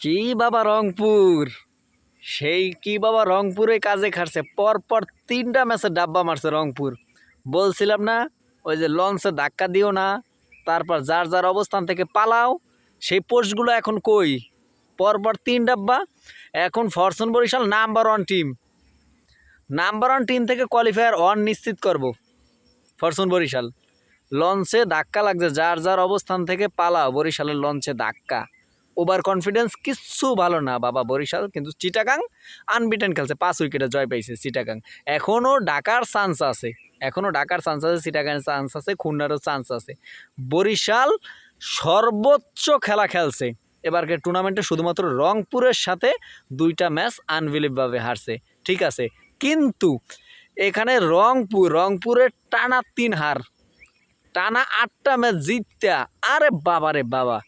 কি বাবা রংপুর, সেই কি বাবা রংপুরে কাজে খাটছে। পরপর 3টা ম্যাচে ডাব্বা মারছে রংপুর। বলছিলাম না ওই যে লঞ্চে ধাক্কা দিও না, তারপর যার যার অবস্থান থেকে পালাও, সেই পোস্টগুলো এখন কই? পরপর 3 ডাব্বা। এখন Fortune Barishal number 1 team, number 1 team থেকে কোয়ালিফায়ার 1 নিশ্চিত করব ফরচুন বরিশাল। লঞ্চে ধাক্কা লাগছে, যার যার অবস্থান থেকে পালাও। বরিশালের লঞ্চে ধাক্কা, ওভার কনফিডেন্স, কিচ্ছু ভালো না বাবা বরিশাল। কিন্তু চিটাগাং আনবিটেন খেলছে, 5 উইকেটে জয় পাইছে চিটাগাং। এখনও ডাকার চান্স আছে, চিটাগাংয়ের চান্স আছে, খুলনারও চান্স আছে। বরিশাল সর্বোচ্চ খেলা খেলছে এবারকে টুর্নামেন্টে, শুধুমাত্র রংপুরের সাথে 2টা ম্যাচ আনবিলিভভাবে হারছে, ঠিক আছে। কিন্তু এখানে রংপুরের টানা 3 হার, টানা 8টা ম্যাচ জিততা, আরে বাবা রে বাবা,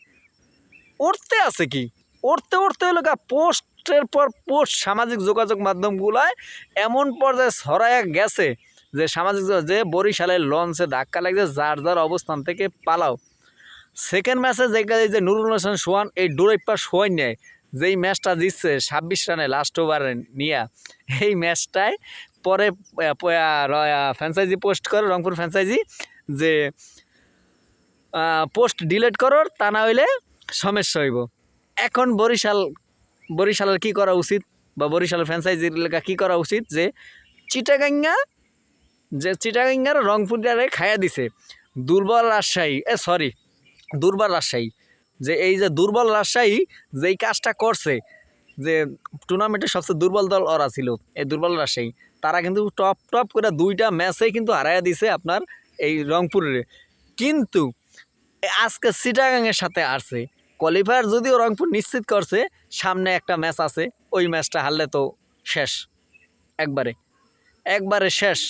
উঠতে আছে কি, উঠতে হলো পোস্টের পর পোস্ট সামাজিক যোগাযোগ মাধ্যমগুলায় এমন পর্যায়ে ছড়ায়া গেছে যে যে বরিশালের লঞ্চে ধাক্কা লাগছে, যার যার অবস্থান থেকে পালাও। সেকেন্ড ম্যাচে যে নুরুল হোসেন সোহান এই ডোরাইপ্পা সোহান নেয়, যেই ম্যাচটা জিতছে 26 রানে লাস্ট ওভারে নিয়ে, এই ম্যাচটায় পরে ফ্র্যাঞ্চাইজি পোস্ট করে, রংপুর ফ্র্যাঞ্চাইজি, যে পোস্ট ডিলিট করো, তা না হইলে সমস্যা হইব। এখন বরিশালের কি করা উচিত, বা বরিশালের ফ্র্যাঞ্চাইজির লেখা কী করা উচিত, যে চিটাগাঙ্গার রংপুরে খাইয়া দিছে দুর্বল রাজশাহী, যে এই যে দুর্বল রাজশাহী যেই কাজটা করছে, যে টুর্নামেন্টের সবচেয়ে দুর্বল দল ওরা ছিল, এই দুর্বল রাজশাহী, তারা কিন্তু টপ করে 2টা ম্যাচেই কিন্তু হারাইয়া দিছে আপনার এই রংপুরের। কিন্তু আজকে চিটাগাংয়ের সাথে আসছে কোয়ালিফায়ার, যদিও রংপুর নিশ্চিত করছে, সামনে একটা ম্যাচ আছে, ওই ম্যাচটা হারলে তো শেষ, একবারে শেষ।